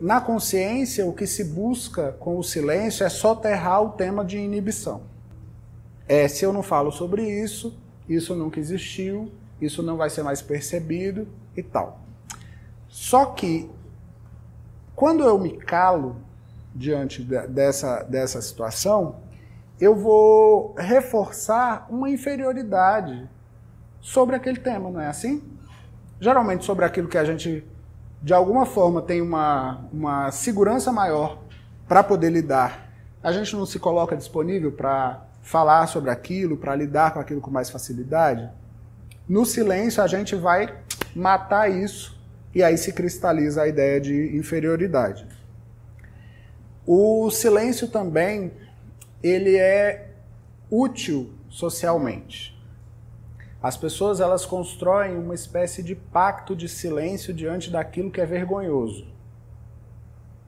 Na consciência, o que se busca com o silêncio é soterrar o tema de inibição. Se eu não falo sobre isso, isso nunca existiu, isso não vai ser mais percebido e tal. Só que, quando eu me calo diante dessa situação, eu vou reforçar uma inferioridade sobre aquele tema, não é assim? Geralmente sobre aquilo que a gente, de alguma forma, tem uma segurança maior para poder lidar. A gente não se coloca disponível para falar sobre aquilo, para lidar com aquilo com mais facilidade. No silêncio, a gente vai matar isso e aí se cristaliza a ideia de inferioridade. O silêncio também, ele é útil socialmente. As pessoas, elas constroem uma espécie de pacto de silêncio diante daquilo que é vergonhoso.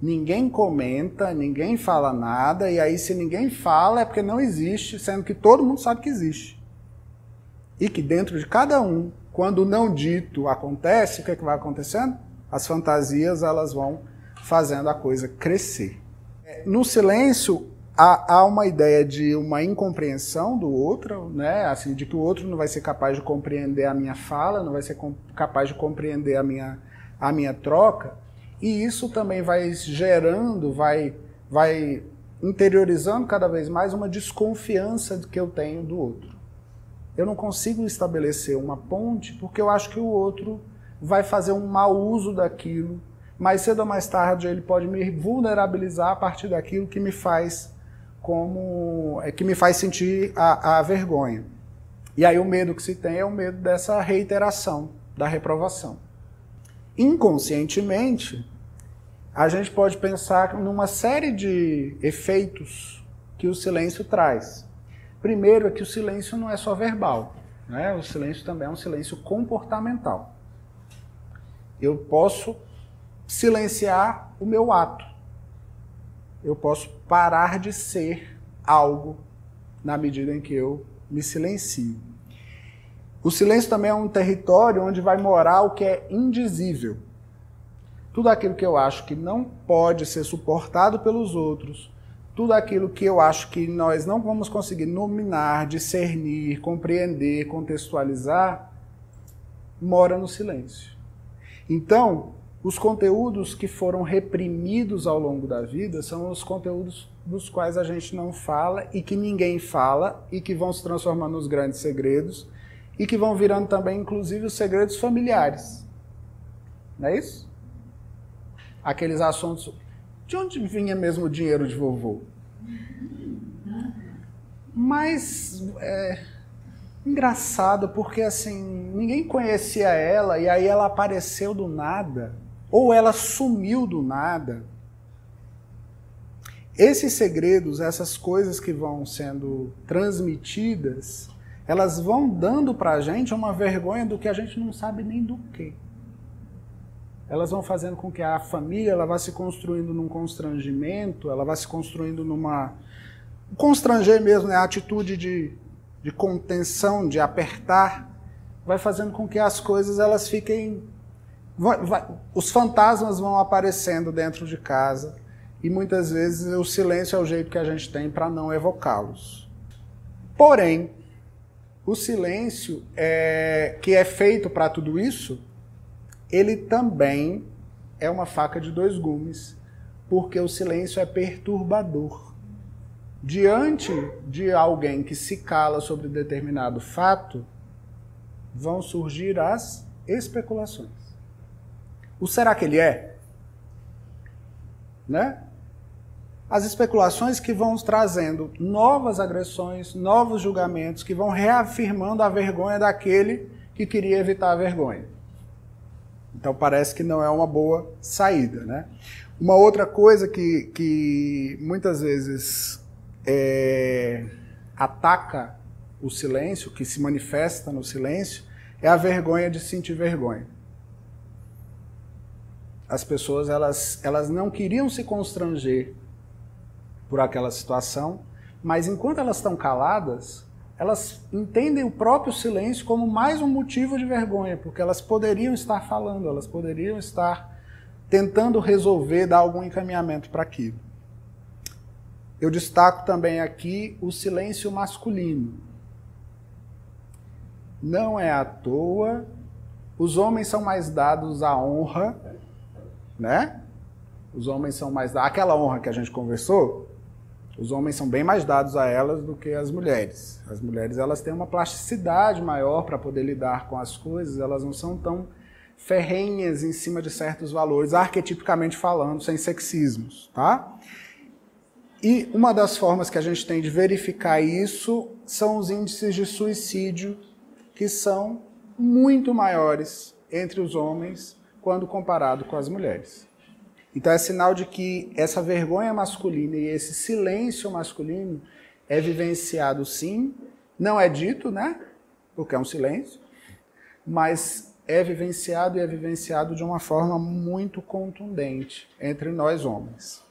Ninguém comenta, ninguém fala nada, e aí se ninguém fala é porque não existe, sendo que todo mundo sabe que existe. E que dentro de cada um, quando o não dito acontece, o que é que vai acontecendo? As fantasias, elas vão fazendo a coisa crescer. No silêncio, há uma ideia de uma incompreensão do outro, né? Assim, de que o outro não vai ser capaz de compreender a minha fala, não vai ser capaz de compreender a minha troca, e isso também vai gerando, vai interiorizando cada vez mais uma desconfiança que eu tenho do outro. Eu não consigo estabelecer uma ponte porque eu acho que o outro vai fazer um mau uso daquilo. Mais cedo ou mais tarde ele pode me vulnerabilizar a partir daquilo que me faz sentir a vergonha. E aí o medo que se tem é o medo dessa reiteração, da reprovação. Inconscientemente, a gente pode pensar numa série de efeitos que o silêncio traz. Primeiro é que o silêncio não é só verbal, né? O silêncio também é um silêncio comportamental. Eu posso silenciar o meu ato. Eu posso parar de ser algo na medida em que eu me silencio. O silêncio também é um território onde vai morar o que é indizível. Tudo aquilo que eu acho que não pode ser suportado pelos outros, tudo aquilo que eu acho que nós não vamos conseguir nominar, discernir, compreender, contextualizar, mora no silêncio. Então, os conteúdos que foram reprimidos ao longo da vida são os conteúdos dos quais a gente não fala e que ninguém fala e que vão se transformando nos grandes segredos e que vão virando também, inclusive, os segredos familiares. Não é isso? Aqueles assuntos... De onde vinha mesmo o dinheiro de vovô? Mas... engraçado, porque assim, ninguém conhecia ela e aí ela apareceu do nada, ou ela sumiu do nada. Esses segredos, essas coisas que vão sendo transmitidas, elas vão dando pra gente uma vergonha do que a gente não sabe nem do quê. Elas vão fazendo com que a família ela vá se construindo num constrangimento, ela vá se construindo numa... Constranger mesmo, né? A atitude de contenção, de apertar, vai fazendo com que as coisas elas fiquem... Os fantasmas vão aparecendo dentro de casa e muitas vezes o silêncio é o jeito que a gente tem para não evocá-los. Porém, o silêncio que é feito para tudo isso, ele também é uma faca de dois gumes, porque o silêncio é perturbador. Diante de alguém que se cala sobre determinado fato, vão surgir as especulações. O será que ele é? Né? As especulações que vão trazendo novas agressões, novos julgamentos, que vão reafirmando a vergonha daquele que queria evitar a vergonha. Então parece que não é uma boa saída, né? Uma outra coisa que muitas vezes ataca o silêncio, que se manifesta no silêncio, é a vergonha de sentir vergonha. As pessoas elas não queriam se constranger por aquela situação, mas enquanto elas estão caladas, elas entendem o próprio silêncio como mais um motivo de vergonha, porque elas poderiam estar falando, elas poderiam estar tentando resolver, dar algum encaminhamento para aquilo. Eu destaco também aqui o silêncio masculino. Não é à toa, os homens são mais dados à honra, né? Os homens são mais dados... Aquela honra que a gente conversou, os homens são bem mais dados a elas do que as mulheres. As mulheres, elas têm uma plasticidade maior para poder lidar com as coisas, elas não são tão ferrenhas em cima de certos valores, arquetipicamente falando, sem sexismos, tá? E uma das formas que a gente tem de verificar isso são os índices de suicídio, que são muito maiores entre os homens quando comparado com as mulheres. Então é sinal de que essa vergonha masculina e esse silêncio masculino é vivenciado sim, não é dito, né? Porque é um silêncio, mas é vivenciado e é vivenciado de uma forma muito contundente entre nós homens.